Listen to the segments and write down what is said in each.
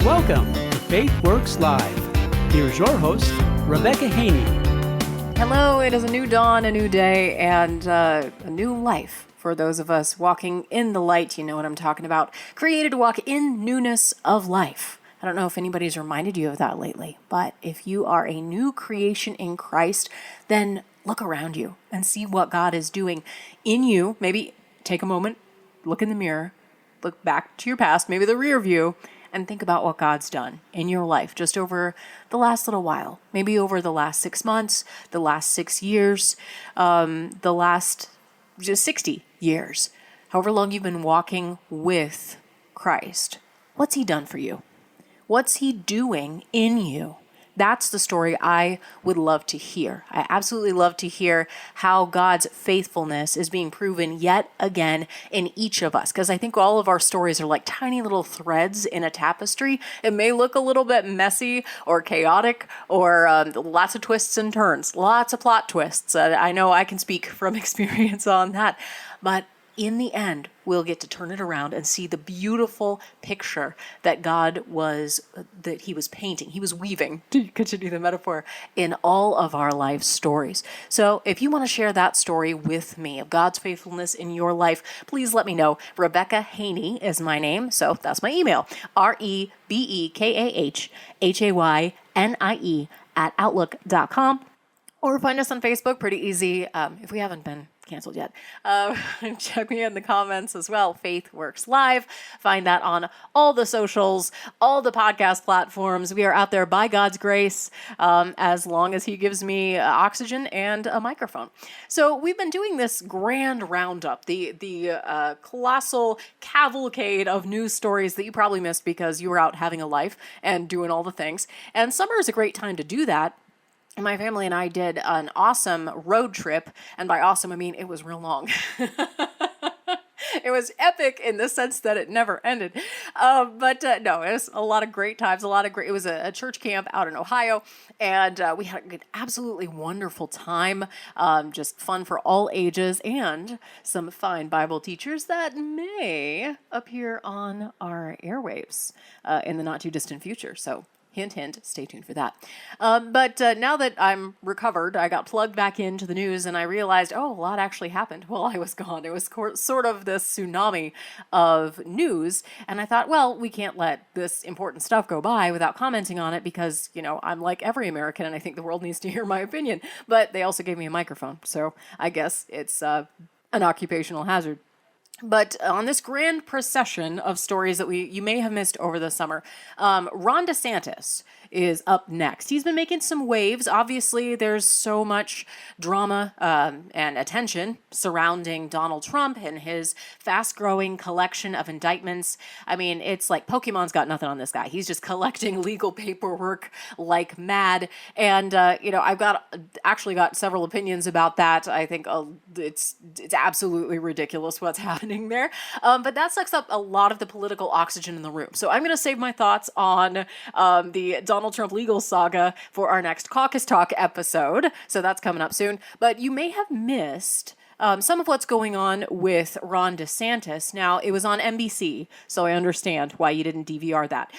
Welcome to Faith Works Live. Here's your host, Rebecca Haynie. Hello, it is a new dawn, a new day, and a new life for those of us walking in the light. You know what I'm talking about. Created to walk in newness of life. I don't know if anybody's reminded you of that lately, but if you are a new creation in Christ, then look around you and see what God is doing in you. Maybe take a moment, look in the mirror, look back to your past, maybe the rear view, and think about what God's done in your life just over the last little while. Maybe over the last 6 months, the last 6 years, the last just 60 years. However long you've been walking with Christ. What's He done for you? What's He doing in you? That's the story I would love to hear. I absolutely love to hear how God's faithfulness is being proven yet again in each of us. Because I think all of our stories are like tiny little threads in a tapestry. It may look a little bit messy or chaotic or lots of twists and turns, lots of plot twists. I know I can speak from experience on that. But in the end, we'll get to turn it around and see the beautiful picture that He was painting, He was weaving, to continue the metaphor, in all of our life stories. So if you want to share that story with me of God's faithfulness in your life, please let me know. Rebecca Haynie is my name, so that's my email, REBEKAHAYNIE@outlook.com. Or find us on Facebook, pretty easy, if we haven't been canceled yet. Check me in the comments as well, Faith Works Live. Find that on all the socials, all the podcast platforms. We are out there by God's grace, as long as He gives me oxygen and a microphone. So we've been doing this grand roundup, the colossal cavalcade of news stories that you probably missed because you were out having a life and doing all the things. And summer is a great time to do that. My family and I did an awesome road trip, and by awesome, I mean it was real long. It was epic in the sense that it never ended. But no, it was a lot of great times, it was a church camp out in Ohio, and we had an absolutely wonderful time, just fun for all ages, and some fine Bible teachers that may appear on our airwaves in the not too distant future. So hint, hint, stay tuned for that. But now that I'm recovered, I got plugged back into the news and I realized, a lot actually happened while I was gone. It was sort of this tsunami of news. And I thought, well, we can't let this important stuff go by without commenting on it because, I'm like every American and I think the world needs to hear my opinion. But they also gave me a microphone. So I guess it's an occupational hazard. But on this grand procession of stories that you may have missed over the summer, Ron DeSantis is up next. He's been making some waves. Obviously, there's so much drama and attention surrounding Donald Trump and his fast-growing collection of indictments. I mean, it's like Pokemon's got nothing on this guy. He's just collecting legal paperwork like mad. And, I've actually got several opinions about that. I think it's absolutely ridiculous what's happening there. But that sucks up a lot of the political oxygen in the room. So I'm going to save my thoughts on the Donald Trump legal saga for our next Caucus Talk episode. So that's coming up soon. But you may have missed some of what's going on with Ron DeSantis. Now, it was on NBC, so I understand why you didn't DVR that.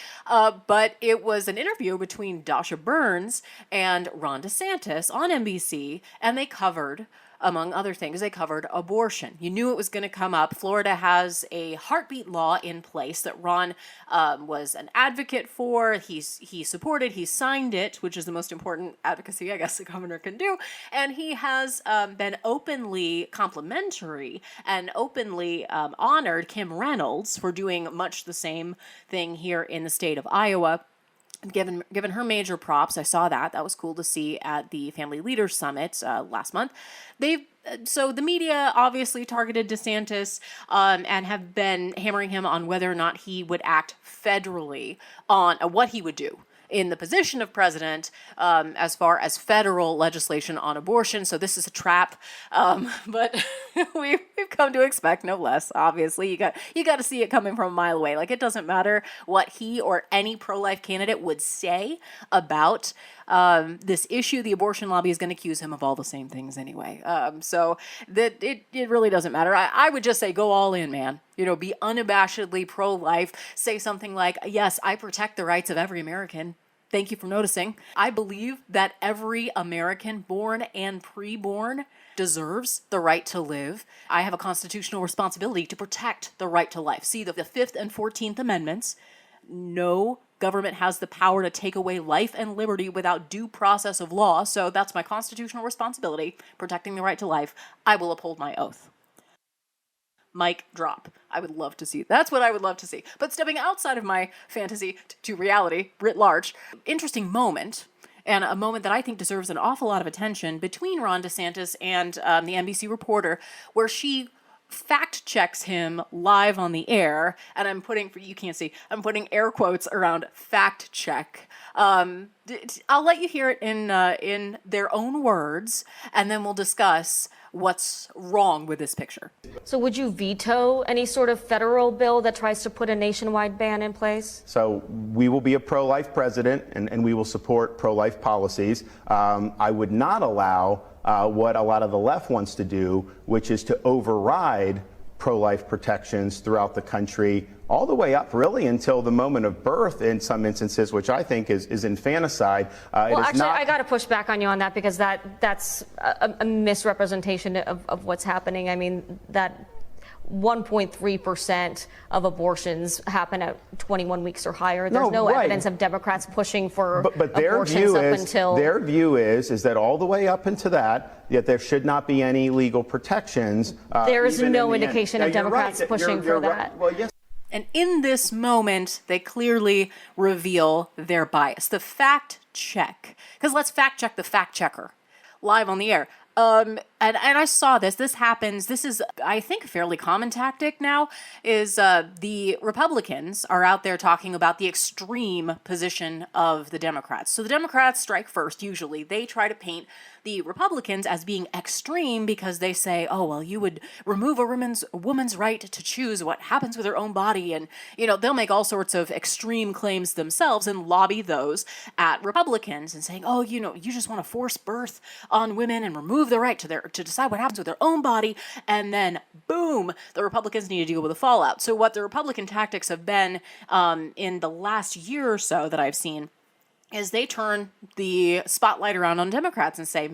But it was an interview between Dasha Burns and Ron DeSantis on NBC, and they covered, among other things, they covered abortion. You knew it was going to come up. Florida has a heartbeat law in place that Ron was an advocate for. He supported, he signed it, which is the most important advocacy I guess the governor can do. And he has been openly complimentary and openly honored Kim Reynolds for doing much the same thing here in the state of Iowa. Given her major props. I saw that. That was cool to see at the Family Leaders Summit last month. So the media obviously targeted DeSantis and have been hammering him on whether or not he would act federally on what he would do in the position of president as far as federal legislation on abortion. So this is a trap, but we've come to expect no less. Obviously, you got to see it coming from a mile away. Like, it doesn't matter what he or any pro-life candidate would say about this issue, the abortion lobby is going to accuse him of all the same things anyway. So that it really doesn't matter. I would just say go all in, man. Be unabashedly pro-life. Say something like, yes, I protect the rights of every American. Thank you for noticing. I believe that every American, born and pre-born, deserves the right to live. I have a constitutional responsibility to protect the right to life. See, the 5th and 14th Amendments, no government has the power to take away life and liberty without due process of law. So that's my constitutional responsibility, protecting the right to life. I will uphold my oath. Mic drop. I would love to see. That's what I would love to see. But stepping outside of my fantasy to reality, writ large, interesting moment, and a moment that I think deserves an awful lot of attention between Ron DeSantis and the NBC reporter, where she fact checks him live on the air, and I'm putting, for you can't see, I'm putting air quotes around fact check. I'll let you hear it in their own words, and then we'll discuss what's wrong with this picture. So would you veto any sort of federal bill that tries to put a nationwide ban in place? So we will be a pro-life president, and we will support pro-life policies. I would not allow what a lot of the left wants to do, which is to override pro-life protections throughout the country, all the way up really until the moment of birth in some instances, which I think is infanticide. Well, actually, I got to push back on you on that, because that's a misrepresentation of what's happening. I mean, that 1.3% of abortions happen at 21 weeks or higher. There's no evidence of Democrats pushing for but their abortions view up is, until... Their view is that all the way up into that, yet there should not be any legal protections. There is no indication of Democrats pushing for that. Well, yes. And in this moment, they clearly reveal their bias. The fact check. Because let's fact check the fact checker live on the air. And I saw this. This happens. This is, I think, a fairly common tactic now, is the Republicans are out there talking about the extreme position of the Democrats. So the Democrats strike first, usually. They try to paint the Republicans as being extreme because they say, oh, well, you would remove a woman's right to choose what happens with her own body. And, they'll make all sorts of extreme claims themselves and lobby those at Republicans and saying, oh, you just want to force birth on women and remove the right to decide what happens with their own body. And then, boom, the Republicans need to deal with the fallout. So what the Republican tactics have been in the last year or so that I've seen is they turn the spotlight around on Democrats and say,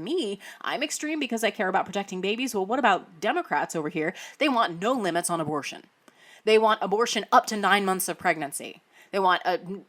I'm extreme because I care about protecting babies. Well, what about Democrats over here? They want no limits on abortion. They want abortion up to 9 months of pregnancy. They want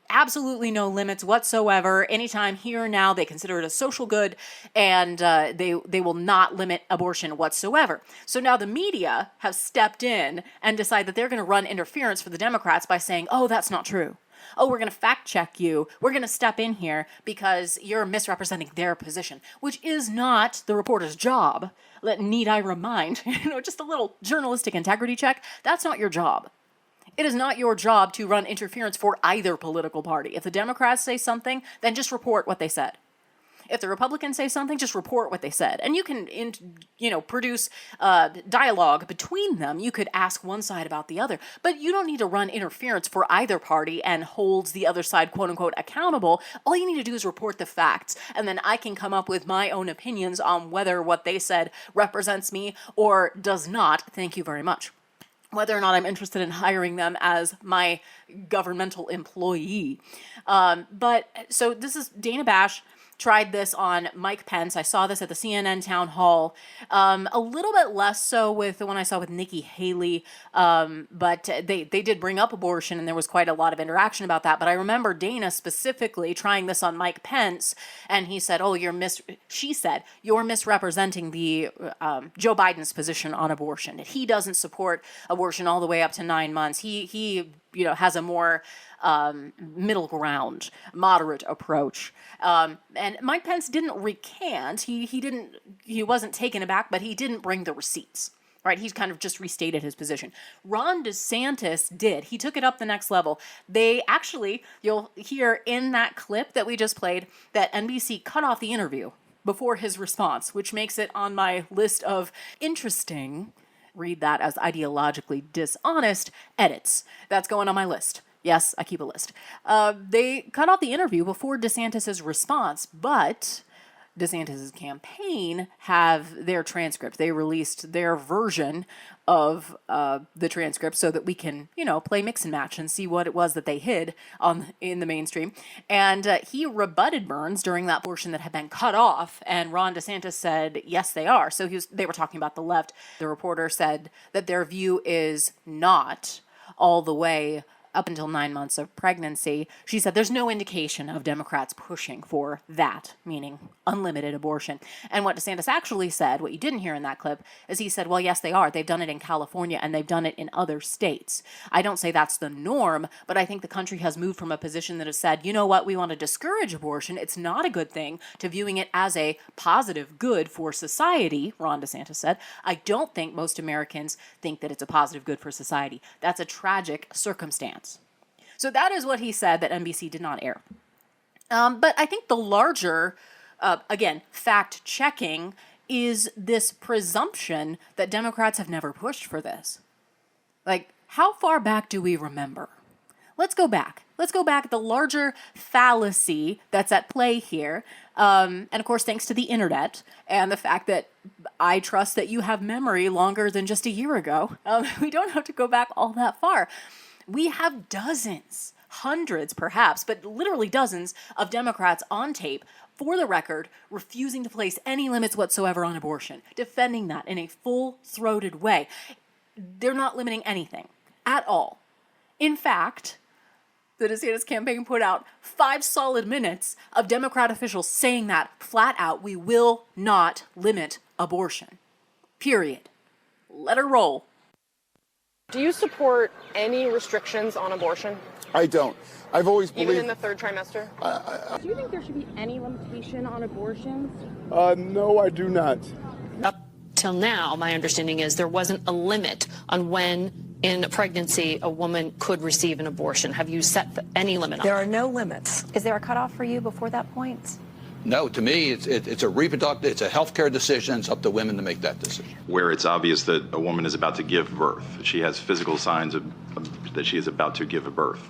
absolutely no limits whatsoever. Anytime, here or now, they consider it a social good, and they will not limit abortion whatsoever. So now the media have stepped in and decided that they're going to run interference for the Democrats by saying, oh, that's not true. Oh, we're going to fact check you. We're going to step in here because you're misrepresenting their position, which is not the reporter's job. Need I remind, just a little journalistic integrity check. That's not your job. It is not your job to run interference for either political party. If the Democrats say something, then just report what they said. If the Republicans say something, just report what they said. And you can, produce dialogue between them. You could ask one side about the other. But you don't need to run interference for either party and hold the other side, quote unquote, accountable. All you need to do is report the facts. And then I can come up with my own opinions on whether what they said represents me or does not. Thank you very much. Whether or not I'm interested in hiring them as my governmental employee. But so this is Dana Bash tried this on Mike Pence. I saw this at the CNN town hall. A little bit less so with the one I saw with Nikki Haley, but they did bring up abortion, and there was quite a lot of interaction about that. But I remember Dana specifically trying this on Mike Pence, and he said, she said, you're misrepresenting the Joe Biden's position on abortion. He doesn't support abortion all the way up to 9 months. He has a more middle ground, moderate approach. And Mike Pence didn't recant. He wasn't taken aback, but he didn't bring the receipts. Right? He kind of just restated his position. Ron DeSantis did. He took it up the next level. They actually, you'll hear in that clip that we just played, that NBC cut off the interview before his response, which makes it on my list of interesting, read that as ideologically dishonest, edits. That's going on my list. Yes, I keep a list. They cut off the interview before DeSantis' response, but DeSantis' campaign have their transcript. They released their version of the transcript so that we can, play mix and match and see what it was that they hid in the mainstream. And he rebutted Burns during that portion that had been cut off, and Ron DeSantis said, yes, they are. So they were talking about the left. The reporter said that their view is not all the way up until 9 months of pregnancy. She said there's no indication of Democrats pushing for that, meaning unlimited abortion. And what DeSantis actually said, what you didn't hear in that clip, is he said, well, yes, they are. They've done it in California and they've done it in other states. I don't say that's the norm, but I think the country has moved from a position that has said, you know what, we want to discourage abortion. It's not a good thing, to viewing it as a positive good for society, Ron DeSantis said. I don't think most Americans think that it's a positive good for society. That's a tragic circumstance. So that is what he said that NBC did not air. But I think the larger, again, fact-checking is this presumption that Democrats have never pushed for this. Like, how far back do we remember? Let's go back. Let's go back. The larger fallacy that's at play here, and of course, thanks to the internet and the fact that I trust that you have memory longer than just a year ago, we don't have to go back all that far. We have dozens, hundreds perhaps, but literally dozens of Democrats on tape, for the record, refusing to place any limits whatsoever on abortion, defending that in a full-throated way. They're not limiting anything at all. In fact, the DeSantis campaign put out 5 solid minutes of Democrat officials saying that flat out, we will not limit abortion. Period. Let her roll. Do you support any restrictions on abortion? I don't. I've always believed... Even in the third trimester? Do you think there should be any limitation on abortions? No, I do not. Up till now, my understanding is there wasn't a limit on when in a pregnancy a woman could receive an abortion. Have you set any limit on There are no limits. Is there a cutoff for you before that point? No, to me, it's a reproductive, it's a healthcare decision. It's up to women to make that decision. Where it's obvious that a woman is about to give birth, she has physical signs that she is about to give a birth.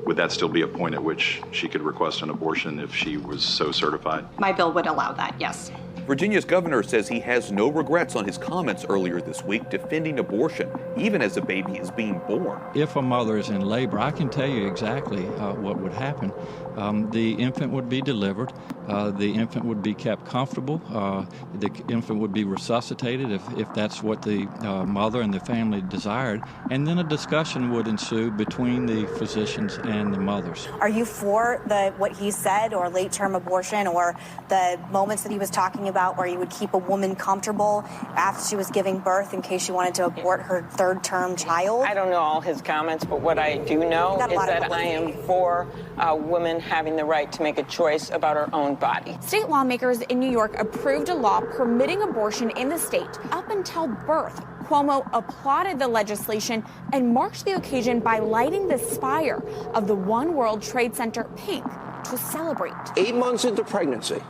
Would that still be a point at which she could request an abortion if she was so certified? My bill would allow that, yes. Virginia's governor says he has no regrets on his comments earlier this week defending abortion, even as a baby is being born. If a mother is in labor, I can tell you exactly what would happen. The infant would be delivered. The infant would be kept comfortable. The infant would be resuscitated if that's what the mother and the family desired. And then a discussion would ensue between the physicians and the mothers. Are you for what he said, or late-term abortion, or the moments that he was talking about where you would keep a woman comfortable after she was giving birth in case she wanted to abort her third-term child? I don't know all his comments, but what I do know is that I am for women having the right to make a choice about her own body. State lawmakers in New York approved a law permitting abortion in the state up until birth. Cuomo applauded the legislation and marked the occasion by lighting the spire of the One World Trade Center pink to celebrate. 8 months into pregnancy,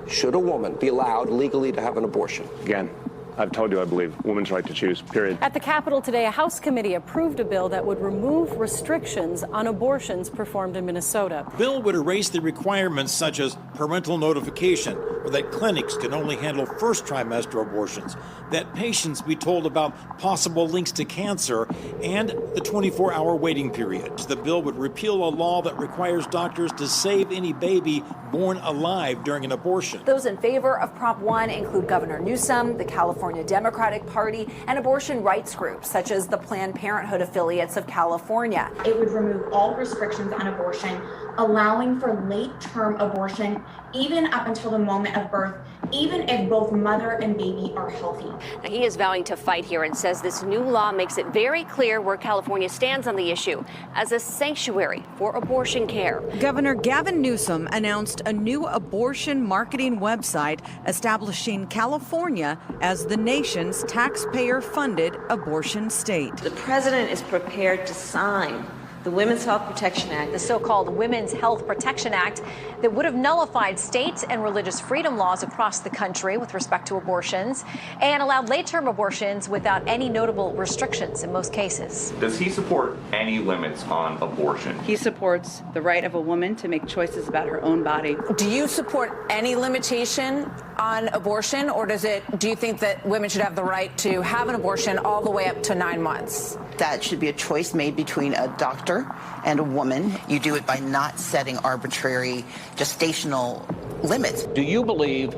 should a woman be allowed legally to have an abortion? Again, I've told you I believe women's right to choose, period. At the Capitol today, a House committee approved a bill that would remove restrictions on abortions performed in Minnesota. The bill would erase the requirements such as parental notification, or that clinics can only handle first trimester abortions, that patients be told about possible links to cancer, and the 24-hour waiting period. The bill would repeal a law that requires doctors to save any baby born alive during an abortion. Those in favor of Prop 1 include Governor Newsom, the California Democratic Party, and abortion rights groups such as the Planned Parenthood affiliates of California. It would remove all restrictions on abortion, allowing for late-term abortion even up until the moment of birth, even if both mother and baby are healthy. Now, he is vowing to fight here and says this new law makes it very clear where California stands on the issue as a sanctuary for abortion care. Governor Gavin Newsom announced a new abortion marketing website establishing California as the nation's taxpayer-funded abortion state. The president is prepared to sign The Women's Health Protection Act. The so-called Women's Health Protection Act that would have nullified state and religious freedom laws across the country with respect to abortions and allowed late-term abortions without any notable restrictions in most cases. Does he support any limits on abortion? He supports the right of a woman to make choices about her own body. Do you support any limitation on abortion, or do you think that women should have the right to have an abortion all the way up to 9 months? That should be a choice made between a doctor and a woman. You do it by not setting arbitrary gestational limits. Do you believe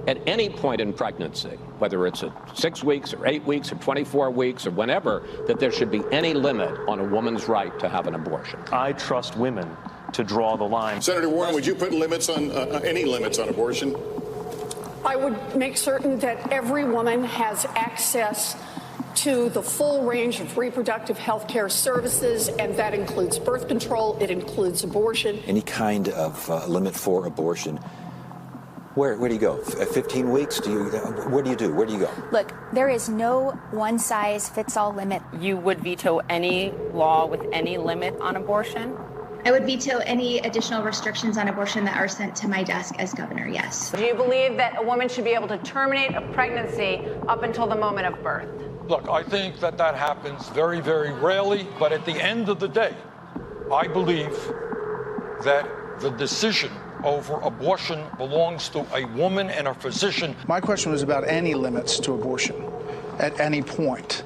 at any point in pregnancy, whether it's at 6 weeks or 8 weeks or 24 weeks or whenever, that there should be any limit on a woman's right to have an abortion? I trust women to draw the line. Senator Warren, would you put limits on any limits on abortion? I would make certain that every woman has access to the full range of reproductive health care services, and that includes birth control, it includes abortion. Any kind of limit for abortion, where do you go? 15 weeks? Where do you go? Look, there is no one-size-fits-all limit. You would veto any law with any limit on abortion? I would veto any additional restrictions on abortion that are sent to my desk as governor, yes. Do you believe that a woman should be able to terminate a pregnancy up until the moment of birth? Look, I think that happens very, very rarely, but at the end of the day, I believe that the decision over abortion belongs to a woman and a physician. My question was about any limits to abortion at any point.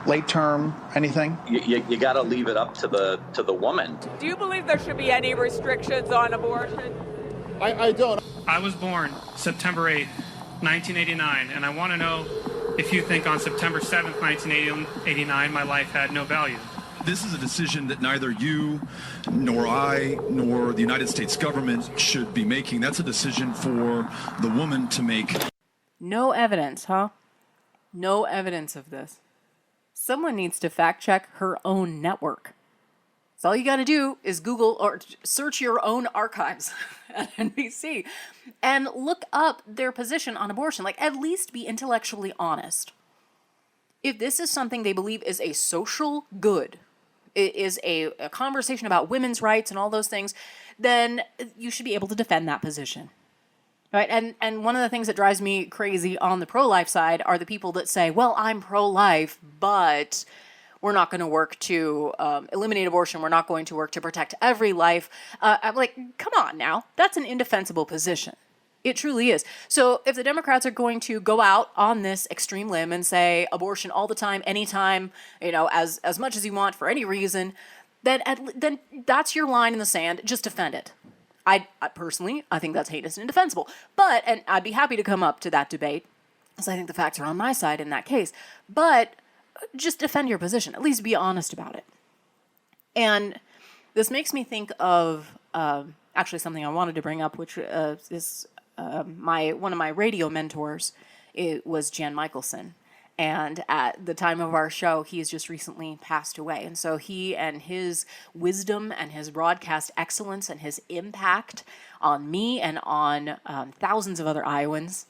Late term, anything? You got to leave it up to the woman. Do you believe there should be any restrictions on abortion? I don't. I was born September 8th, 1989, and I want to know if you think on September 7th, 1989, my life had no value. This is a decision that neither you, nor I, nor the United States government should be making. That's a decision for the woman to make. No evidence, huh? No evidence of this. Someone needs to fact check her own network. So all you got to do is Google or search your own archives at NBC and look up their position on abortion. Like, at least be intellectually honest. If this is something they believe is a social good, it is a conversation about women's rights and all those things, then you should be able to defend that position. Right? And one of the things that drives me crazy on the pro-life side are the people that say, well, I'm pro-life, but we're not going to work to eliminate abortion. We're not going to work to protect every life. I'm like, come on now. That's an indefensible position. It truly is. So if the Democrats are going to go out on this extreme limb and say abortion all the time, anytime, as much as you want for any reason, then that's your line in the sand. Just defend it. I personally think that's heinous and indefensible. And I'd be happy to come up to that debate, because I think the facts are on my side in that case. But just defend your position. At least be honest about it. And this makes me think of actually something I wanted to bring up, which is one of my radio mentors. It was Jan Michelson. And at the time of our show, he has just recently passed away. And so he and his wisdom and his broadcast excellence and his impact on me and on thousands of other Iowans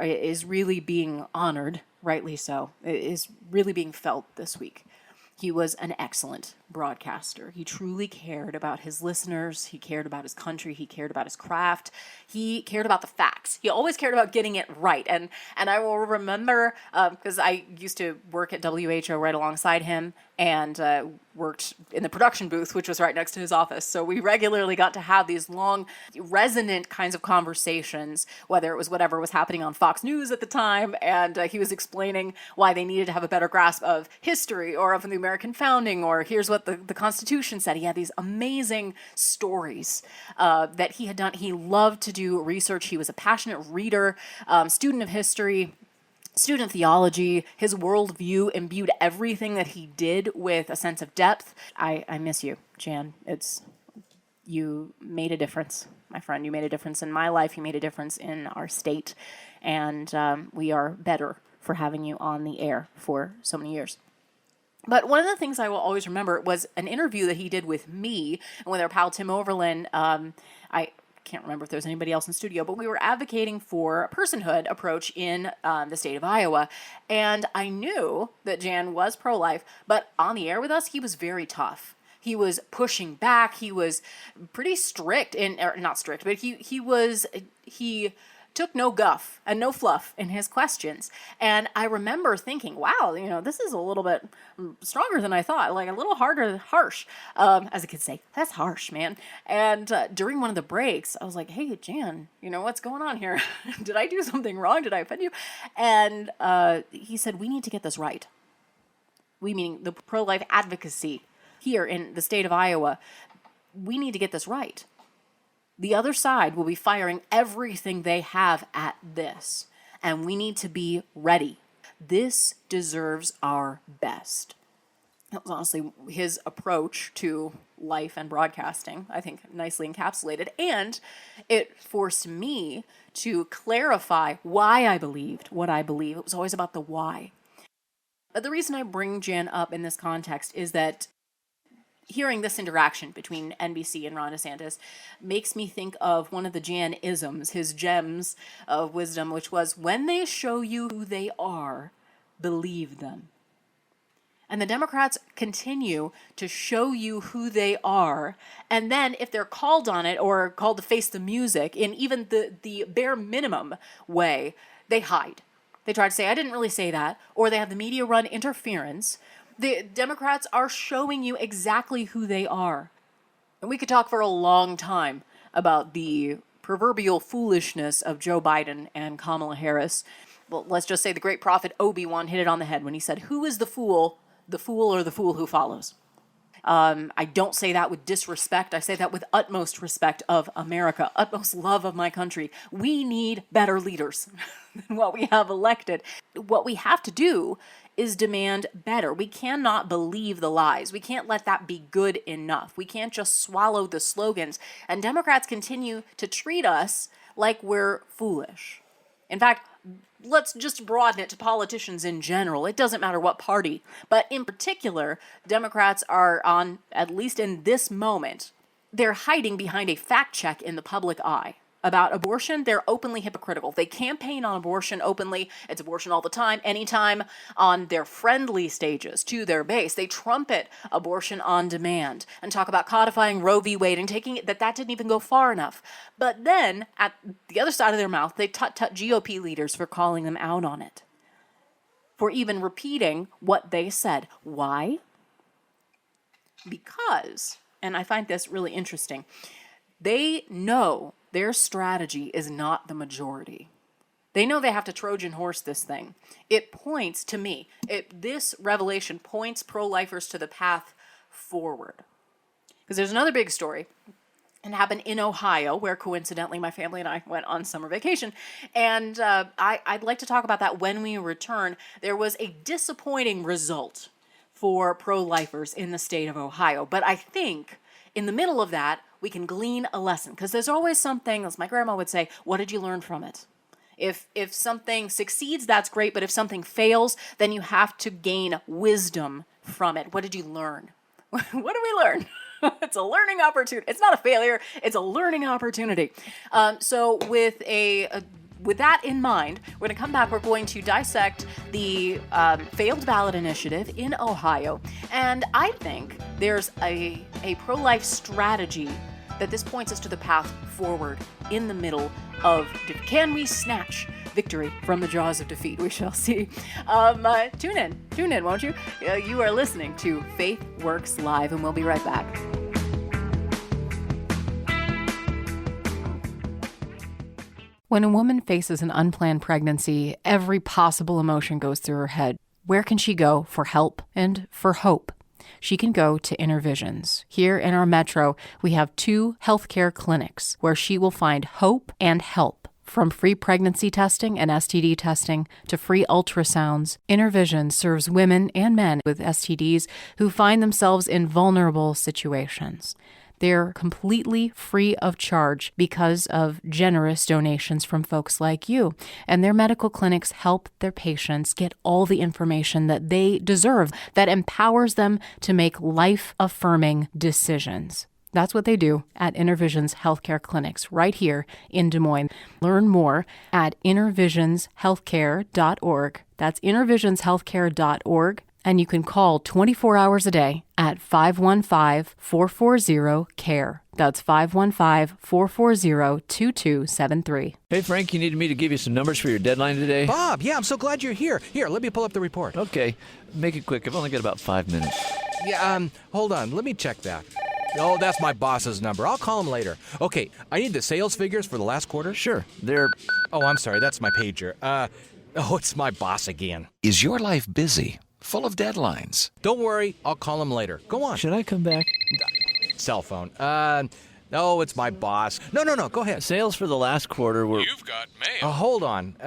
is really being honored, rightly so. It is really being felt this week. He was an excellent broadcaster. He truly cared about his listeners. He cared about his country. He cared about his craft. He cared about the facts. He always cared about getting it right. And I will remember, because I used to work at WHO right alongside him and worked in the production booth, which was right next to his office. So we regularly got to have these long, resonant kinds of conversations, whether it was whatever was happening on Fox News at the time, and he was explaining why they needed to have a better grasp of history or of the American founding, or here's what the Constitution said. He had these amazing stories that he had done. He loved to do research. He was a passionate reader, student of history, student of theology. His worldview imbued everything that he did with a sense of depth. I miss you, Jan. You made a difference, my friend. You made a difference in my life. You made a difference in our state. And we are better for having you on the air for so many years. But one of the things I will always remember was an interview that he did with me and with our pal Tim Overland. I can't remember if there's anybody else in studio, but we were advocating for a personhood approach in the state of Iowa. And I knew that Jan was pro-life, but on the air with us, he was very tough. He was pushing back. He was pretty strict or not strict, but he took no guff and no fluff in his questions. And I remember thinking, wow, this is a little bit stronger than I thought, like a little harsh. As a kid say, that's harsh, man. And during one of the breaks, I was like, hey, Jan, what's going on here? Did I do something wrong? Did I offend you? And he said, we need to get this right. We, meaning the pro-life advocacy here in the state of Iowa, we need to get this right. The other side will be firing everything they have at this, and we need to be ready. This deserves our best. That was honestly his approach to life and broadcasting, I think nicely encapsulated, and it forced me to clarify why I believed what I believe. It was always about the why. But the reason I bring Jan up in this context is that hearing this interaction between NBC and Ron DeSantis makes me think of one of the Jan-isms, his gems of wisdom, which was, when they show you who they are, believe them. And the Democrats continue to show you who they are, and then if they're called on it or called to face the music in even the bare minimum way, they hide. They try to say, I didn't really say that, or they have the media run interference. The Democrats are showing you exactly who they are. And we could talk for a long time about the proverbial foolishness of Joe Biden and Kamala Harris. Well, let's just say the great prophet Obi-Wan hit it on the head when he said, who is the fool or the fool who follows? I don't say that with disrespect. I say that with utmost respect of America, utmost love of my country. We need better leaders than what we have elected. What we have to do is demand better. We cannot believe the lies. We can't let that be good enough. We can't just swallow the slogans. And Democrats continue to treat us like we're foolish. In fact, let's just broaden it to politicians in general. It doesn't matter what party. But in particular, Democrats are on, at least in this moment, they're hiding behind a fact check in the public eye. About abortion, they're openly hypocritical. They campaign on abortion openly. It's abortion all the time, anytime, on their friendly stages to their base. They trumpet abortion on demand and talk about codifying Roe v. Wade and taking it that didn't even go far enough. But then, at the other side of their mouth, they tut GOP leaders for calling them out on it, for even repeating what they said. Why? Because, and I find this really interesting, they know their strategy is not the majority. They know they have to Trojan horse this thing. It points to me, this revelation points pro-lifers to the path forward. Because there's another big story. It happened in Ohio, where coincidentally my family and I went on summer vacation. And I'd like to talk about that when we return. There was a disappointing result for pro-lifers in the state of Ohio. But I think in the middle of that, we can glean a lesson, because there's always something, as my grandma would say, what did you learn from it? If something succeeds, that's great, but if something fails, then you have to gain wisdom from it. What did you learn? What did we learn? It's a learning opportunity. It's not a failure. It's a learning opportunity. So with that in mind, we're going to come back. We're going to dissect the failed ballot initiative in Ohio. And I think there's a pro-life strategy that this points us to the path forward in the middle of, can we snatch victory from the jaws of defeat? We shall see. Tune in, won't you? You are listening to Faith Works Live, and we'll be right back. When a woman faces an unplanned pregnancy, every possible emotion goes through her head. Where can she go for help and for hope? She can go to InnerVisions. Here in our metro, we have 2 healthcare clinics where she will find hope and help. From free pregnancy testing and STD testing to free ultrasounds, InnerVisions serves women and men with STDs who find themselves in vulnerable situations. They're completely free of charge because of generous donations from folks like you. And their medical clinics help their patients get all the information that they deserve that empowers them to make life-affirming decisions. That's what they do at Intervision's healthcare clinics right here in Des Moines. Learn more at intervisionshealthcare.org. That's intervisionshealthcare.org. And you can call 24 hours a day at 515-440-CARE. That's 515-440-2273. Hey, Frank, you needed me to give you some numbers for your deadline today? Bob, yeah, I'm so glad you're here. Here, let me pull up the report. Okay, make it quick. I've only got about 5 minutes. Yeah, hold on. Let me check that. Oh, that's my boss's number. I'll call him later. Okay, I need the sales figures for the last quarter. Sure, they're... Oh, I'm sorry, that's my pager. It's my boss again. Is your life busy? Full of deadlines? Don't worry, I'll call him later. Go on. Should I come back? Cell phone. No, it's my boss. No, go ahead. Sales for the last quarter were... You've got mail. Hold on.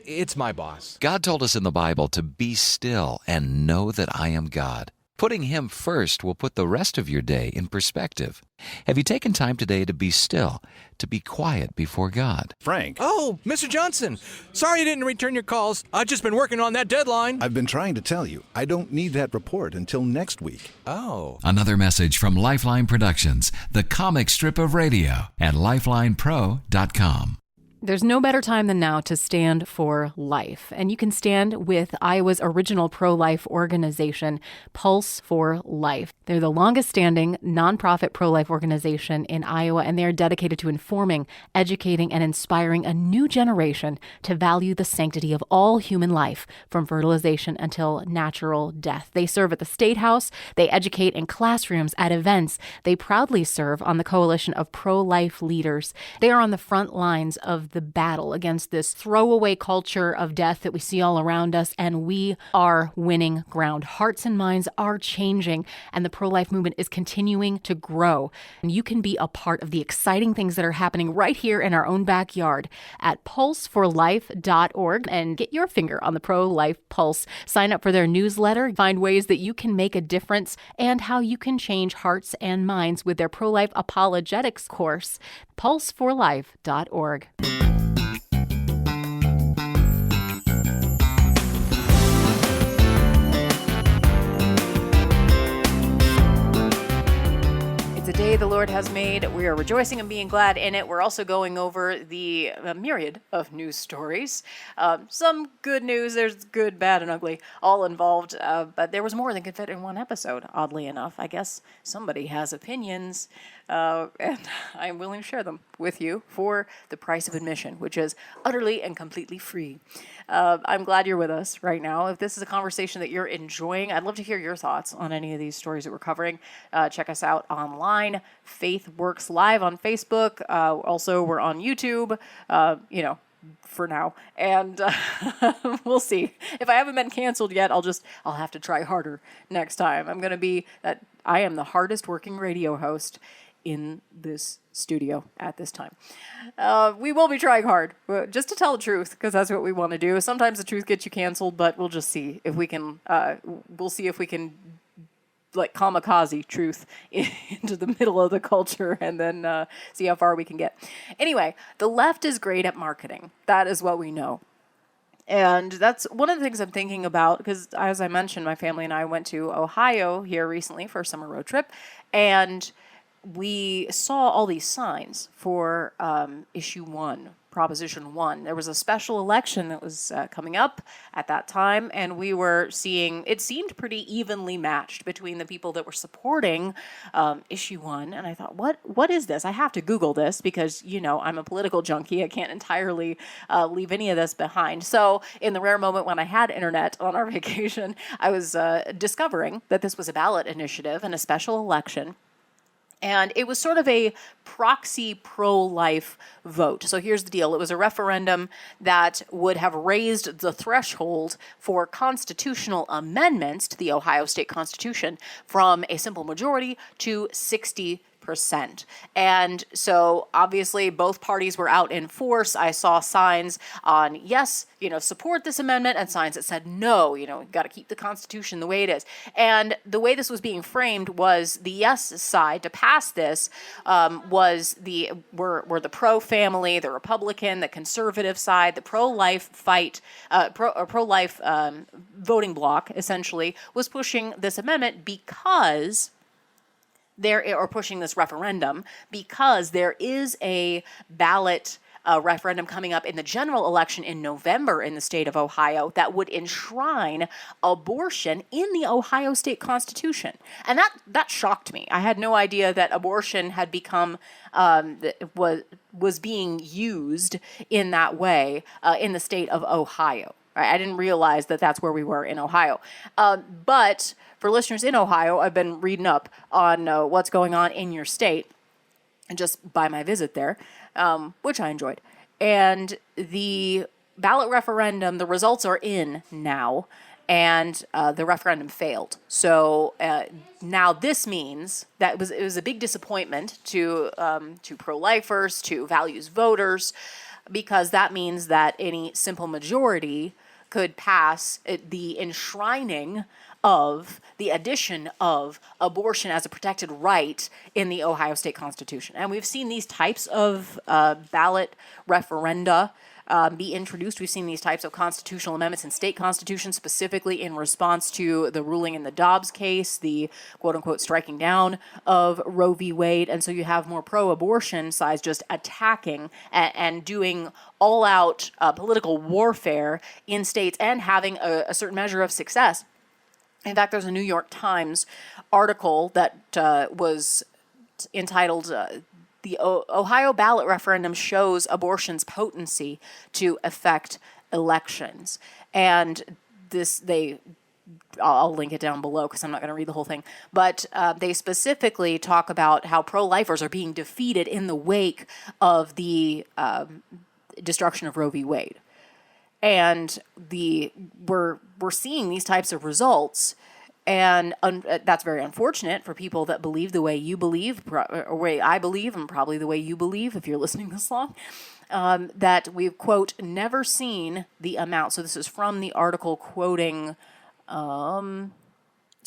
It's my boss. God told us in the Bible to be still and know that I am God. Putting Him first will put the rest of your day in perspective. Have you taken time today to be still, to be quiet before God? Frank. Oh, Mr. Johnson. Sorry I didn't return your calls. I've just been working on that deadline. I've been trying to tell you, I don't need that report until next week. Oh. Another message from Lifeline Productions, the comic strip of radio at lifelinepro.com. There's no better time than now to stand for life. And you can stand with Iowa's original pro-life organization, Pulse for Life. They're the longest standing nonprofit pro-life organization in Iowa, and they are dedicated to informing, educating, and inspiring a new generation to value the sanctity of all human life, from fertilization until natural death. They serve at the State House. They educate in classrooms, at events. They proudly serve on the coalition of pro-life leaders. They are on the front lines of the battle against this throwaway culture of death that we see all around us, and we are winning ground. Hearts and minds are changing, and the pro-life movement is continuing to grow. And you can be a part of the exciting things that are happening right here in our own backyard at pulseforlife.org and get your finger on the pro-life pulse. Sign up for their newsletter, find ways that you can make a difference, and how you can change hearts and minds with their pro-life apologetics course, pulseforlife.org. It's a day the Lord has made. We are rejoicing and being glad in it. We're also going over the myriad of news stories. Some good news. There's good, bad, and ugly all involved. But there was more than could fit in one episode, oddly enough. I guess somebody has opinions, and I'm willing to share them with you for the price of admission, which is utterly and completely free. I'm glad you're with us right now. If this is a conversation that you're enjoying, I'd love to hear your thoughts on any of these stories that we're covering. Check us out online. Faith Works Live on Facebook. Also, we're on YouTube, for now. And we'll see. If I haven't been canceled yet, I'll have to try harder next time. I'm going to be that I am the hardest working radio host in this studio at this time. We will be trying hard, just to tell the truth, because that's what we want to do. Sometimes the truth gets you canceled, but we'll just see if we can, like kamikaze truth into the middle of the culture and then see how far we can get. Anyway, the left is great at marketing. That is what we know. And that's one of the things I'm thinking about, because as I mentioned, my family and I went to Ohio here recently for a summer road trip, and we saw all these signs for issue 1, Proposition 1. There was a special election that was coming up at that time, and we were seeing, it seemed pretty evenly matched between the people that were supporting issue 1. And I thought, what is this? I have to Google this because, I'm a political junkie. I can't entirely leave any of this behind. So in the rare moment when I had internet on our vacation, I was discovering that this was a ballot initiative and a special election. And it was sort of a proxy pro-life vote. So here's the deal. It was a referendum that would have raised the threshold for constitutional amendments to the Ohio State Constitution from a simple majority to 60%. And so obviously both parties were out in force. I saw signs on yes, support this amendment, and signs that said no, got to keep the Constitution the way it is. And the way this was being framed was the yes side to pass this were the pro-family, the Republican, the conservative side, the pro-life pro-life voting bloc essentially was pushing this amendment because or pushing this referendum because there is a ballot referendum coming up in the general election in November in the state of Ohio that would enshrine abortion in the Ohio state constitution. And that shocked me. I had no idea that abortion had become was being used in that way in the state of Ohio. Right? I didn't realize that that's where we were in Ohio. But for listeners in Ohio, I've been reading up on what's going on in your state just by my visit there, which I enjoyed. And the ballot referendum, the results are in now, and the referendum failed. So now this means that it was a big disappointment to pro-lifers, to values voters, because that means that any simple majority could pass the enshrining of the addition of abortion as a protected right in the Ohio state constitution. And we've seen these types of ballot referenda be introduced. We've seen these types of constitutional amendments in state constitutions, specifically in response to the ruling in the Dobbs case, the quote-unquote striking down of Roe v. Wade. And so you have more pro-abortion sides just attacking and doing all-out political warfare in states and having a certain measure of success. In fact, there's a New York Times article that was entitled "The Ohio Ballot Referendum Shows Abortion's Potency to Affect Elections." And I'll link it down below because I'm not going to read the whole thing. But they specifically talk about how pro-lifers are being defeated in the wake of the destruction of Roe v. Wade. And we're seeing these types of results, and that's very unfortunate for people that believe the way you believe, or way I believe, and probably the way you believe if you're listening this long, that we've, quote, never seen the amount. So this is from the article quoting, so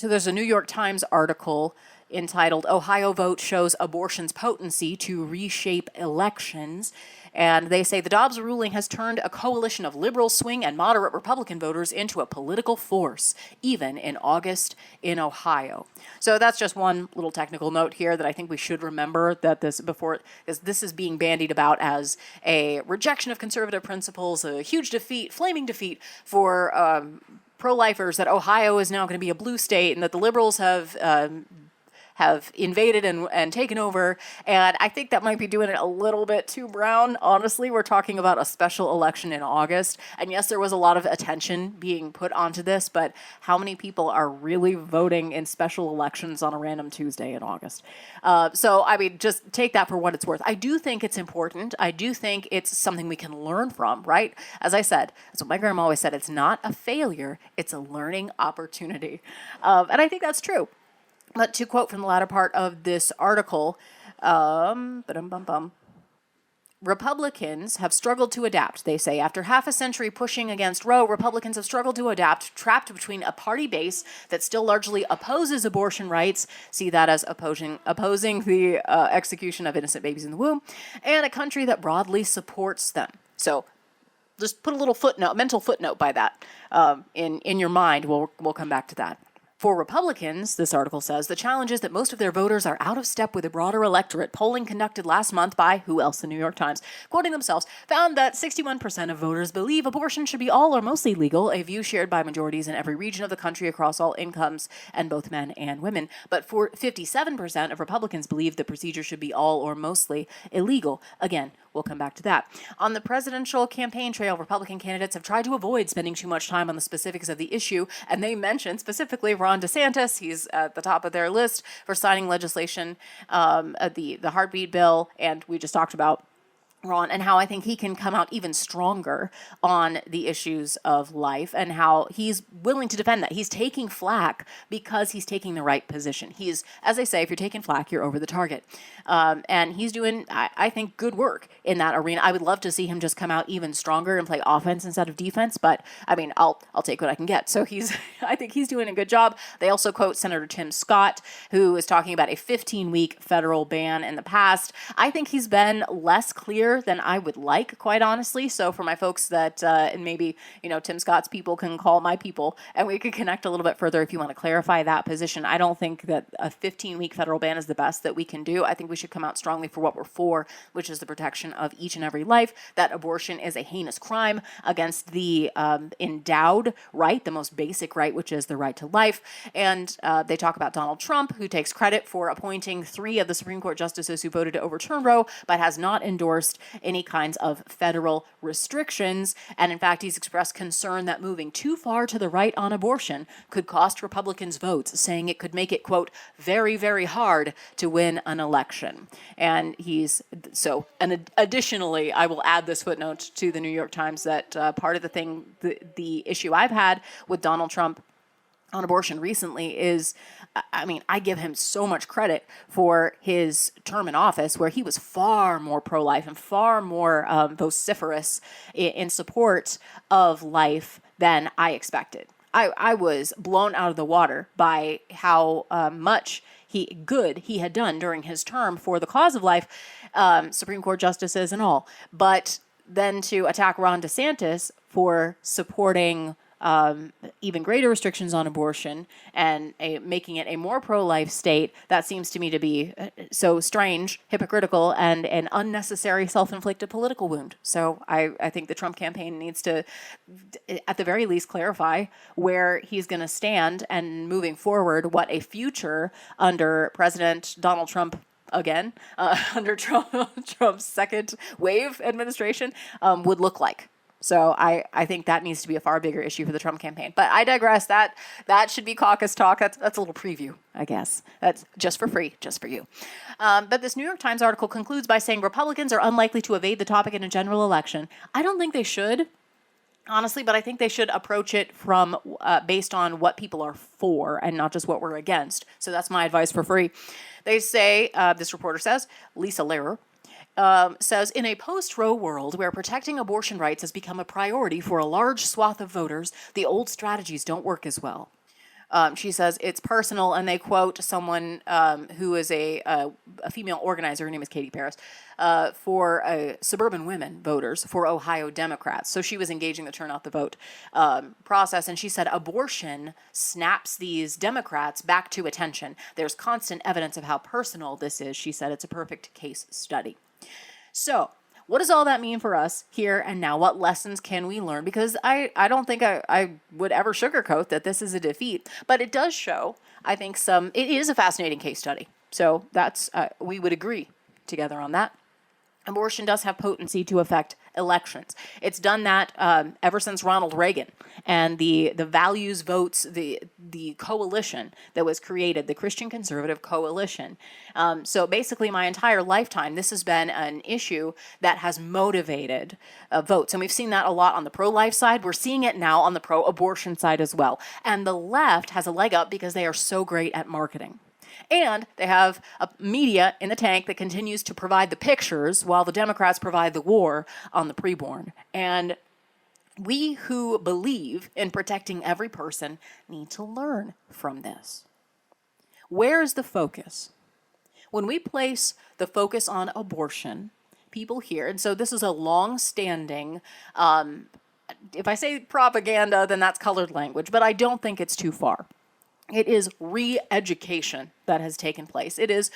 there's a New York Times article entitled "Ohio Vote Shows Abortion's Potency to Reshape Elections." And they say the Dobbs ruling has turned a coalition of liberal, swing, and moderate Republican voters into a political force, even in August in Ohio. So that's just one little technical note here that I think we should remember, that this is being bandied about as a rejection of conservative principles, a huge defeat, flaming defeat for pro-lifers, that Ohio is now going to be a blue state, and that the liberals have invaded and taken over, and I think that might be doing it a little bit too brown. Honestly, we're talking about a special election in August, and yes, there was a lot of attention being put onto this, but how many people are really voting in special elections on a random Tuesday in August? So, I mean, just take that for what it's worth. I do think it's important. I do think it's something we can learn from, right? As I said, that's what my grandma always said, it's not a failure, it's a learning opportunity. And I think that's true. But to quote from the latter part of this article, Republicans have struggled to adapt, they say. After half a century pushing against Roe, Republicans have struggled to adapt, trapped between a party base that still largely opposes abortion rights, see that as opposing the execution of innocent babies in the womb, and a country that broadly supports them. So just put a little footnote, mental footnote by that in your mind. We'll come back to that. For Republicans, this article says, the challenge is that most of their voters are out of step with the broader electorate. Polling conducted last month by, who else, the New York Times, quoting themselves, found that 61% of voters believe abortion should be all or mostly legal, a view shared by majorities in every region of the country across all incomes and both men and women. But 57% of Republicans believe the procedure should be all or mostly illegal. Again, we'll come back to that. On the presidential campaign trail, Republican candidates have tried to avoid spending too much time on the specifics of the issue, and they mentioned specifically Ron DeSantis. He's at the top of their list for signing legislation, the heartbeat bill, and we just talked about Ron, and how I think he can come out even stronger on the issues of life, and how he's willing to defend that. He's taking flack because he's taking the right position. He's, as they say, if you're taking flack, you're over the target. And he's doing, I think, good work in that arena. I would love to see him just come out even stronger and play offense instead of defense, but I mean, I'll take what I can get. So I think he's doing a good job. They also quote Senator Tim Scott, who is talking about a 15-week federal ban in the past. I think he's been less clear further than I would like, quite honestly. So for my folks that, and maybe, Tim Scott's people can call my people and we could connect a little bit further if you want to clarify that position. I don't think that a 15-week federal ban is the best that we can do. I think we should come out strongly for what we're for, which is the protection of each and every life, that abortion is a heinous crime against the endowed right, the most basic right, which is the right to life. And they talk about Donald Trump, who takes credit for appointing 3 of the Supreme Court justices who voted to overturn Roe, but has not endorsed any kinds of federal restrictions. And in fact, he's expressed concern that moving too far to the right on abortion could cost Republicans votes, saying it could make it, quote, very, very hard to win an election. And additionally, I will add this footnote to the New York Times that part of the issue I've had with Donald Trump on abortion recently is, I give him so much credit for his term in office where he was far more pro-life and far more vociferous in support of life than I expected. I was blown out of the water by how much he had done during his term for the cause of life, Supreme Court justices and all. But then to attack Ron DeSantis for supporting even greater restrictions on abortion and making it a more pro-life state, that seems to me to be so strange, hypocritical, and an unnecessary self-inflicted political wound. So I think the Trump campaign needs to, at the very least, clarify where he's going to stand and moving forward what a future under President Donald Trump again, under Trump's second wave administration would look like. So I think that needs to be a far bigger issue for the Trump campaign. But I digress. That should be caucus talk. That's a little preview, I guess. That's just for free, just for you. But this New York Times article concludes by saying Republicans are unlikely to evade the topic in a general election. I don't think they should, honestly, but I think they should approach it from based on what people are for and not just what we're against. So that's my advice for free. They say, this reporter says, Lisa Lehrer, says, in a post-Roe world where protecting abortion rights has become a priority for a large swath of voters, the old strategies don't work as well. She says it's personal, and they quote someone who is a female organizer, her name is Katie Paris, for suburban women voters for Ohio Democrats. So she was engaging the turn out the vote process, and she said abortion snaps these Democrats back to attention. There's constant evidence of how personal this is. She said it's a perfect case study. So what does all that mean for us here and now? What lessons can we learn? Because I don't think I would ever sugarcoat that this is a defeat, but it does show, I think, it is a fascinating case study. So that's, we would agree together on that. Abortion does have potency to affect elections. It's done that ever since Ronald Reagan and the values votes, the coalition that was created, the Christian Conservative Coalition. So basically my entire lifetime, this has been an issue that has motivated votes. And we've seen that a lot on the pro-life side. We're seeing it now on the pro-abortion side as well. And the left has a leg up because they are so great at marketing. And they have a media in the tank that continues to provide the pictures while the Democrats provide the war on the preborn. And we who believe in protecting every person need to learn from this. Where is the focus? When we place the focus on abortion, people hear, and so this is a long-standing, if I say propaganda, then that's colored language, but I don't think it's too far. It is re-education that has taken place. It is,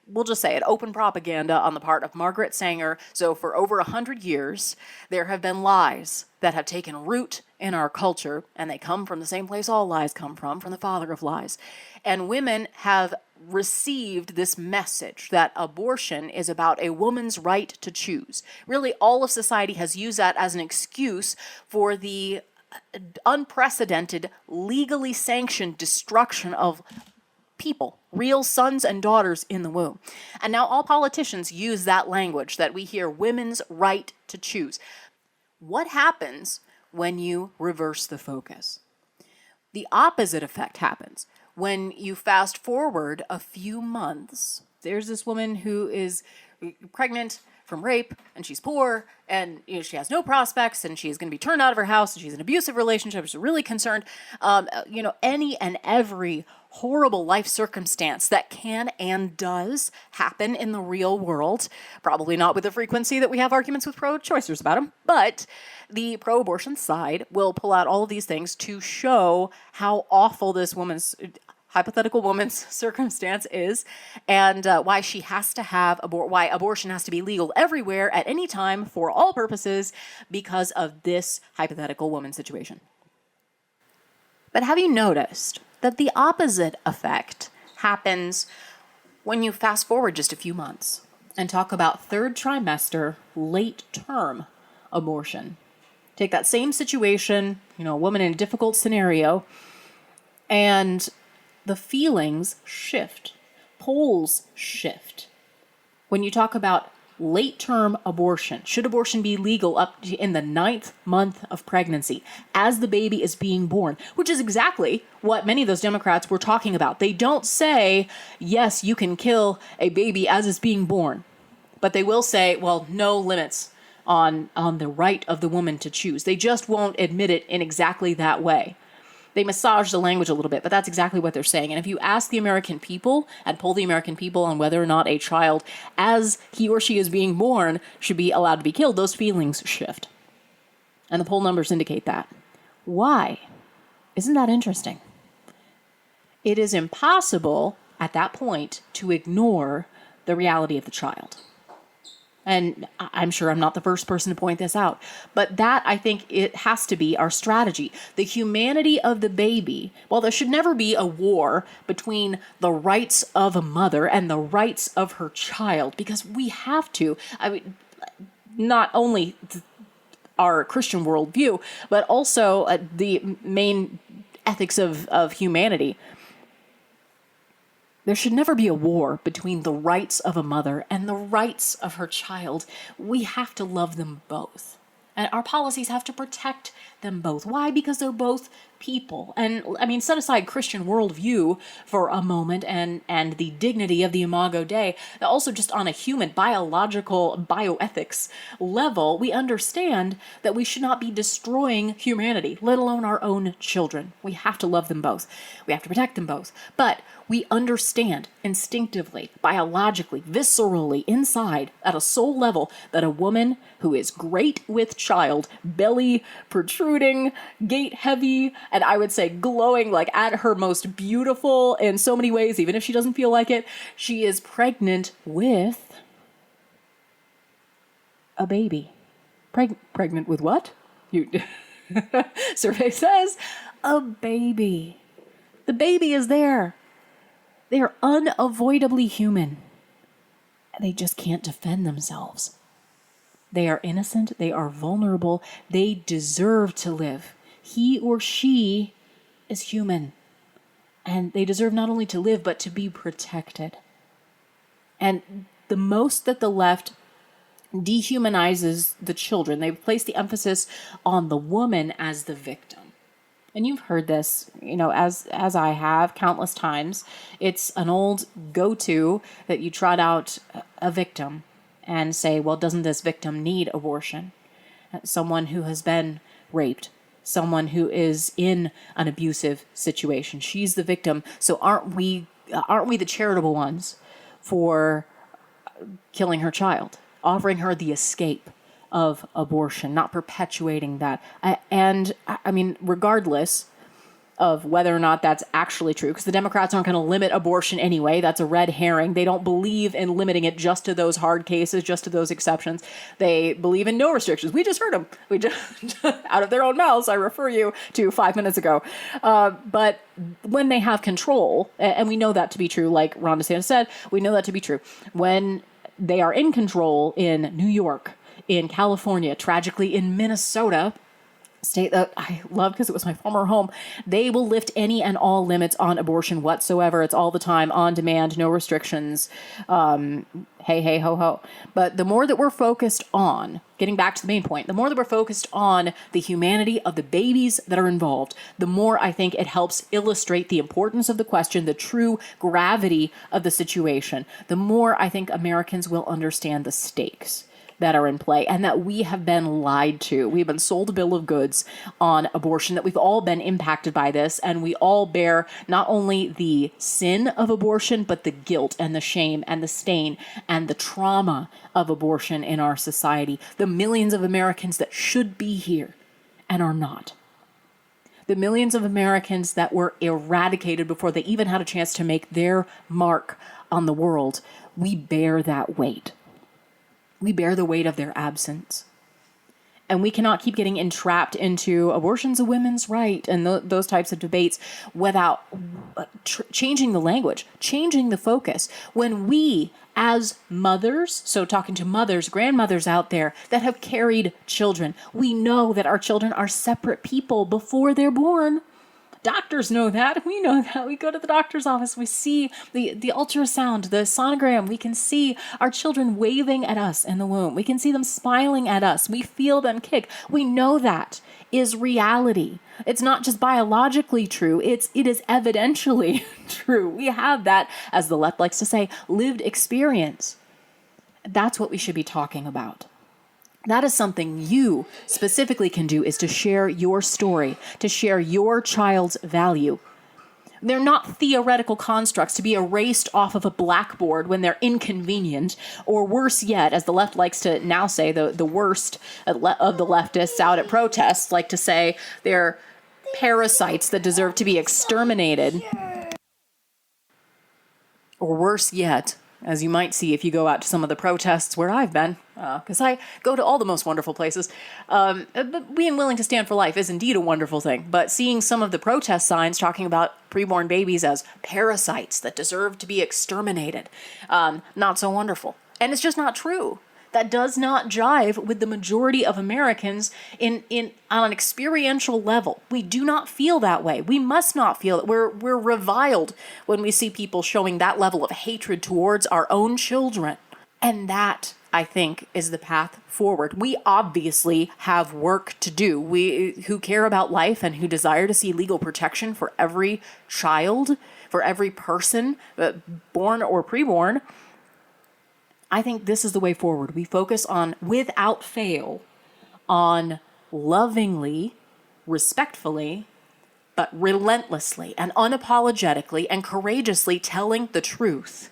we'll just say it, open propaganda on the part of Margaret Sanger. So for over 100 years, there have been lies that have taken root in our culture, and they come from the same place all lies come from the father of lies. And women have received this message that abortion is about a woman's right to choose. Really, all of society has used that as an excuse for the unprecedented, legally sanctioned destruction of people, real sons and daughters in the womb. And now all politicians use that language that we hear, women's right to choose. What happens when you reverse the focus? The opposite effect happens. When you fast forward a few months, there's this woman who is pregnant from rape, and she's poor, and she has no prospects, and she's going to be turned out of her house, and she's in an abusive relationship. She's really concerned. Any and every horrible life circumstance that can and does happen in the real world. Probably not with the frequency that we have arguments with pro-choicers about them, but the pro-abortion side will pull out all of these things to show how awful this hypothetical woman's circumstance is, and why she has to have why abortion has to be legal everywhere at any time for all purposes because of this hypothetical woman's situation. But have you noticed that the opposite effect happens when you fast forward just a few months and talk about third trimester, late term abortion? Take that same situation, a woman in a difficult scenario, and the feelings shift. Polls shift. When you talk about late-term abortion, should abortion be legal up to in the 9th month of pregnancy as the baby is being born, which is exactly what many of those Democrats were talking about. They don't say, yes, you can kill a baby as it's being born, but they will say, well, no limits on the right of the woman to choose. They just won't admit it in exactly that way. They massage the language a little bit, but that's exactly what they're saying. And if you ask the American people and poll the American people on whether or not a child, as he or she is being born, should be allowed to be killed, those feelings shift. And the poll numbers indicate that. Why? Isn't that interesting? It is impossible at that point to ignore the reality of the child. And I'm sure I'm not the first person to point this out, but that, I think, it has to be our strategy. The humanity of the baby. Well, there should never be a war between the rights of a mother and the rights of her child, because we have to. I mean, not only our Christian worldview, but also the main ethics of humanity. There should never be a war between the rights of a mother and the rights of her child. We have to love them both. And our policies have to protect them both. Why? Because they're both people. And I mean, set aside Christian worldview for a moment and the dignity of the Imago Dei. Also, just on a human, biological, bioethics level, we understand that we should not be destroying humanity, let alone our own children. We have to love them both. We have to protect them both. But we understand instinctively, biologically, viscerally, inside, at a soul level, that a woman who is great with child, belly protruding, gait heavy, and I would say glowing, like at her most beautiful in so many ways, even if she doesn't feel like it, she is pregnant with a baby. Pregnant with what? Survey says a baby. The baby is there. They are unavoidably human. They just can't defend themselves. They are innocent. They are vulnerable. They deserve to live. He or she is human. And they deserve not only to live, but to be protected. And the most that the left dehumanizes the children, they place the emphasis on the woman as the victim. And you've heard this, as I have countless times. It's an old go-to that you trot out a victim and say, well, doesn't this victim need abortion? Someone who has been raped, someone who is in an abusive situation. She's the victim. So aren't we the charitable ones for killing her child, offering her the escape of abortion, not perpetuating that? And I mean, regardless of whether or not that's actually true, because the Democrats aren't going to limit abortion anyway. That's a red herring. They don't believe in limiting it just to those hard cases, just to those exceptions. They believe in no restrictions. We just heard them. We just out of their own mouths. I refer you to 5 minutes ago. But when they have control, and we know that to be true, like Ron DeSantis said, we know that to be true. When they are in control in New York, in California, tragically in Minnesota, state that I love because it was my former home, they will lift any and all limits on abortion whatsoever. It's all the time, on demand, no restrictions. Hey, ho, ho. But the more that we're focused on, getting back to the main point, the more that we're focused on the humanity of the babies that are involved, the more I think it helps illustrate the importance of the question, the true gravity of the situation. The more I think Americans will understand the stakes. that are in play and that we have been lied to. We've been sold a bill of goods on abortion, that we've all been impacted by this, and we all bear not only the sin of abortion, but the guilt and the shame and the stain and the trauma of abortion in our society. The millions of Americans that should be here and are not. The millions of Americans that were eradicated before they even had a chance to make their mark on the world. We bear that weight. We bear the weight of their absence. And we cannot keep getting entrapped into abortion's a women's right and those types of debates without changing the language, changing the focus. When we, as mothers, so talking to mothers, grandmothers out there that have carried children, we know that our children are separate people before they're born. Doctors know that. We know that. We go to the doctor's office. We see the ultrasound, the sonogram. We can see our children waving at us in the womb. We can see them smiling at us. We feel them kick. We know that is reality. It's not just biologically true. It is evidentially true. We have that, as the left likes to say, lived experience. That's what we should be talking about. That is something you specifically can do, is to share your story, to share your child's value. They're not theoretical constructs to be erased off of a blackboard when they're inconvenient, or worse yet, as the left likes to now say, the worst of the leftists out at protests like to say, they're parasites that deserve to be exterminated. Or worse yet, as you might see if you go out to some of the protests where I've been, because I go to all the most wonderful places. But being willing to stand for life is indeed a wonderful thing. But seeing some of the protest signs talking about preborn babies as parasites that deserve to be exterminated, not so wonderful. And it's just not true. That does not jive with the majority of Americans on an experiential level. We do not feel that way. We must not feel it. We're reviled when we see people showing that level of hatred towards our own children. And that, I think, is the path forward. We obviously have work to do. We who care about life and who desire to see legal protection for every child, for every person, born or preborn, I think this is the way forward. We focus on, without fail, on lovingly, respectfully, but relentlessly and unapologetically and courageously telling the truth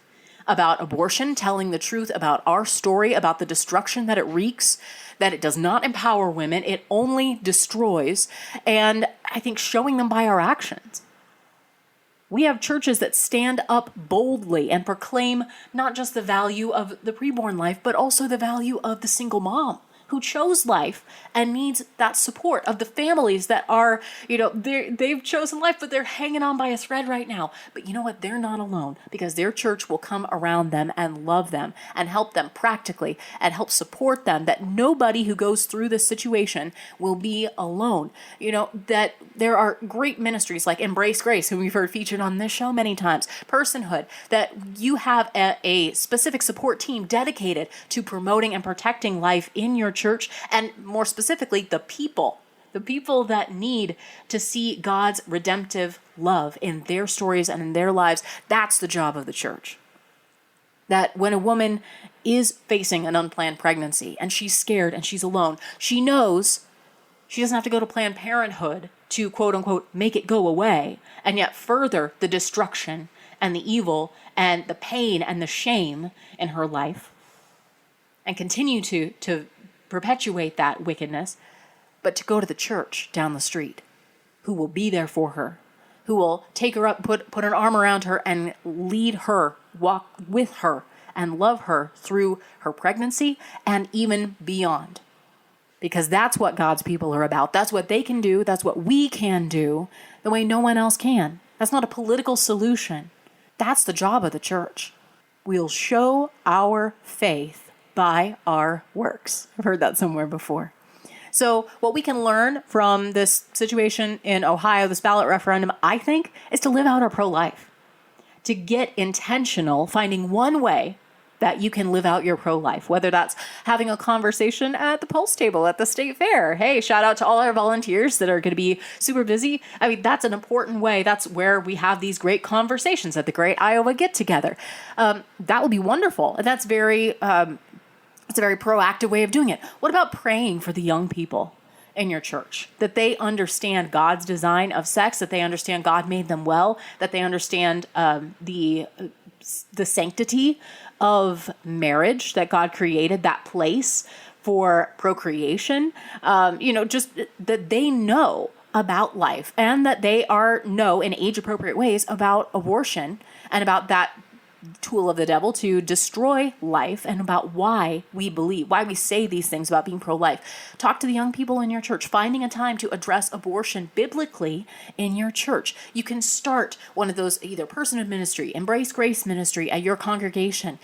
about abortion, telling the truth about our story, about the destruction that it wreaks, that it does not empower women, it only destroys, and I think showing them by our actions. We have churches that stand up boldly and proclaim not just the value of the preborn life, but also the value of the single mom who chose life and needs that support, of the families that are, they've chosen life, but they're hanging on by a thread right now. But you know what? They're not alone, because their church will come around them and love them and help them practically and help support them, that nobody who goes through this situation will be alone. That there are great ministries like Embrace Grace, who we've heard featured on this show many times, Personhood, that you have a specific support team dedicated to promoting and protecting life in your church, and more specifically, the people that need to see God's redemptive love in their stories and in their lives. That's the job of the church. That when a woman is facing an unplanned pregnancy and she's scared and she's alone, she knows she doesn't have to go to Planned Parenthood to, quote unquote, make it go away, and yet further the destruction and the evil and the pain and the shame in her life, and continue to perpetuate that wickedness, but to go to the church down the street, who will be there for her, who will take her up, put an arm around her and lead her, walk with her, and love her through her pregnancy and even beyond. Because that's what God's people are about. That's what they can do. That's what we can do the way no one else can. That's not a political solution. That's the job of the church. We'll show our faith by our works. I've heard that somewhere before. So what we can learn from this situation in Ohio, this ballot referendum, I think, is to live out our pro-life. To get intentional, finding one way that you can live out your pro-life, whether that's having a conversation at the Pulse table at the state fair. Hey, shout out to all our volunteers that are going to be super busy. I mean, that's an important way. That's where we have these great conversations at the Great Iowa Get Together. That will be wonderful. And that's very... it's It's a very proactive way of doing it. What about praying for the young people in your church, that they understand God's design of sex, that they understand God made them well, that they understand the sanctity of marriage, that God created that place for procreation, just that they know about life, and that they know in age-appropriate ways about abortion and about that tool of the devil to destroy life, and about why we say these things about being pro-life. Talk to the young people in your church, finding a time to address abortion biblically in your church. You can start one of those, either person of ministry, Embrace Grace ministry at your congregation.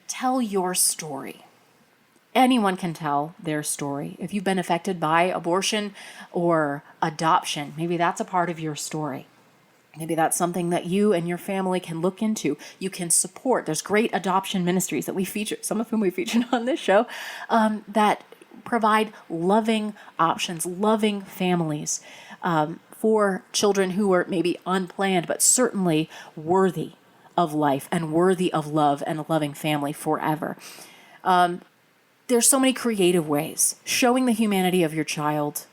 Tell your story. Anyone can tell their story. If you've been affected by abortion or adoption, maybe that's a part of your story. Maybe that's something that you and your family can look into. You can support. There's great adoption ministries that we feature, some of whom we featured on this show, that provide loving options, loving families for children who are maybe unplanned, but certainly worthy of life and worthy of love and a loving family forever. There's so many creative ways. Showing the humanity of your child.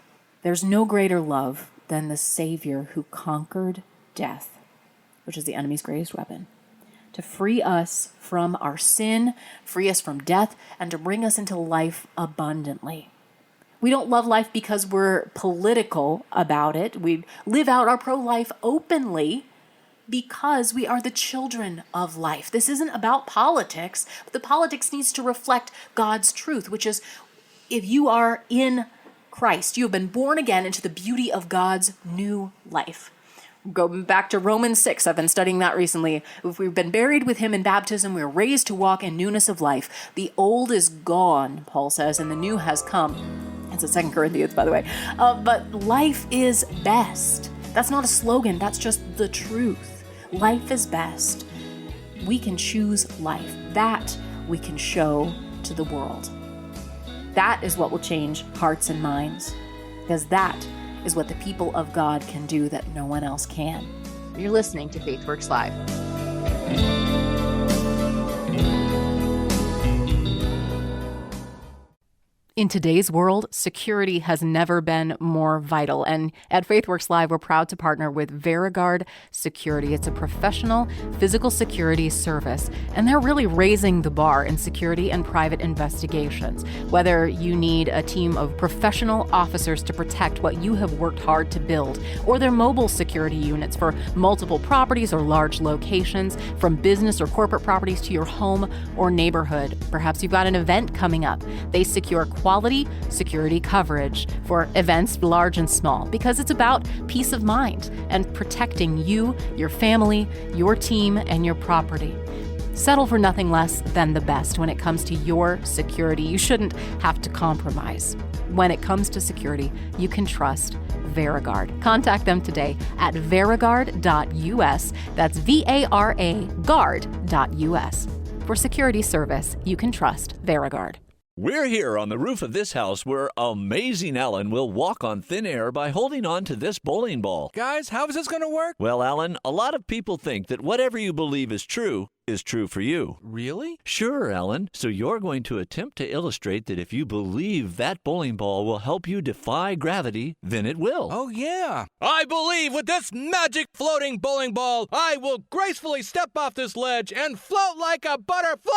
There's no greater love than the Savior who conquered death, which is the enemy's greatest weapon, to free us from our sin, free us from death, and to bring us into life abundantly. We don't love life because we're political about it. We live out our pro-life openly because we are the children of life. This isn't about politics, but the politics needs to reflect God's truth, which is, if you are in Christ, you have been born again into the beauty of God's new life. Going back to Romans 6, I've been studying that recently. If we've been buried with him in baptism, we're raised to walk in newness of life. The old is gone, Paul says, and the new has come. It's in 2 Corinthians, by the way. But life is best. That's not a slogan. That's just the truth. Life is best. We can choose life. That we can show to the world. That is what will change hearts and minds, because that is what the people of God can do that no one else can. You're listening to FaithWorks Live. In today's world, security has never been more vital. And at FaithWorks Live, we're proud to partner with VeriGuard Security. It's a professional physical security service, and they're really raising the bar in security and private investigations. Whether you need a team of professional officers to protect what you have worked hard to build, or their mobile security units for multiple properties or large locations, from business or corporate properties to your home or neighborhood. Perhaps you've got an event coming up. They secure quality security coverage for events large and small, because it's about peace of mind and protecting you, your family, your team, and your property. Settle for nothing less than the best when it comes to your security. You shouldn't have to compromise. When it comes to security, you can trust VeriGuard. Contact them today at veriguard.us. That's VARA guard.us. For security service, you can trust VeriGuard. We're here on the roof of this house where amazing Alan will walk on thin air by holding on to this bowling ball. Guys, how is this going to work? Well, Alan, a lot of people think that whatever you believe is true for you. Really? Sure, Alan. So you're going to attempt to illustrate that if you believe that bowling ball will help you defy gravity, then it will. Oh, yeah. I believe with this magic floating bowling ball, I will gracefully step off this ledge and float like a butterfly!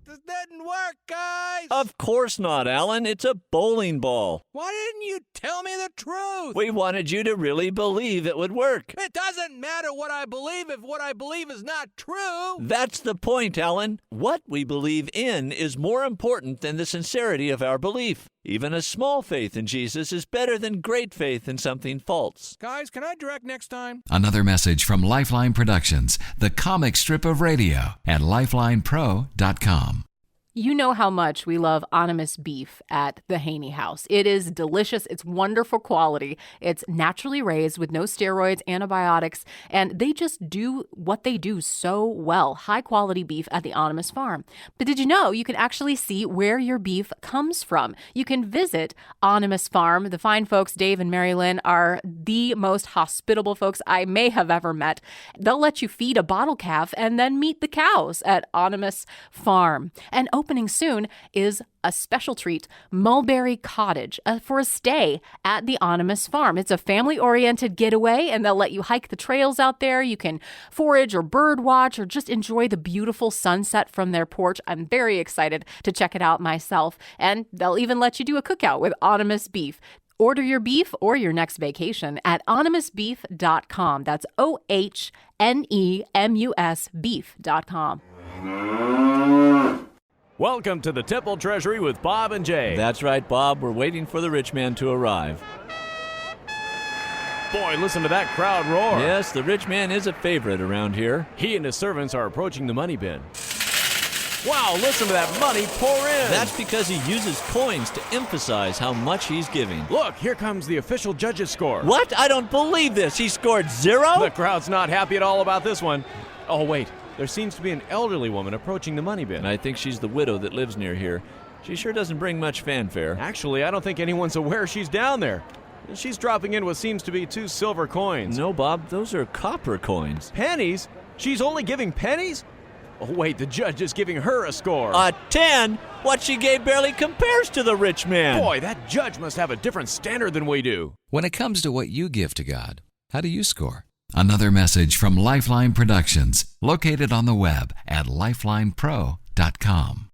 This didn't work, guys! Of course not, Alan. It's a bowling ball. Why didn't you tell me the truth? We wanted you to really believe it would work. It doesn't matter what I believe if what I believe is not true. That's the point, Alan. What we believe in is more important than the sincerity of our belief. Even a small faith in Jesus is better than great faith in something false. Guys, can I direct next time? Another message from Lifeline Productions, the comic strip of radio, at lifelinepro.com. You know how much we love Animus beef at the Haynie house. It is delicious. It's wonderful quality. It's naturally raised with no steroids, antibiotics, and they just do what they do so well. High quality beef at the Animus farm. But did you know you can actually see where your beef comes from? You can visit Animus farm. The fine folks, Dave and Mary Lynn, are the most hospitable folks I may have ever met. They'll let you feed a bottle calf and then meet the cows at Animus farm. And opening soon is a special treat, Mulberry Cottage, for a stay at the Animus farm. It's a family-oriented getaway, and they'll let you hike the trails out there. You can forage or bird watch or just enjoy the beautiful sunset from their porch. I'm very excited to check it out myself, and they'll even let you do a cookout with Animus beef. Order your beef or your next vacation at animusbeef.com. That's OHNEMUS beef.com. Welcome to the Temple Treasury with Bob and Jay. That's right, Bob. We're waiting for the rich man to arrive. Boy, listen to that crowd roar. Yes, the rich man is a favorite around here. He and his servants are approaching the money bin. Wow, listen to that money pour in. That's because he uses coins to emphasize how much he's giving. Look, here comes the official judge's score. What? I don't believe this. He scored 0? The crowd's not happy at all about this one. Oh, wait. There seems to be an elderly woman approaching the money bin. And I think she's the widow that lives near here. She sure doesn't bring much fanfare. Actually, I don't think anyone's aware she's down there. She's dropping in what seems to be 2 silver coins. No, Bob, those are copper coins. Pennies? She's only giving pennies? Oh, wait, the judge is giving her a score. A 10? What she gave barely compares to the rich man. Boy, that judge must have a different standard than we do. When it comes to what you give to God, how do you score? Another message from Lifeline Productions, located on the web at lifelinepro.com.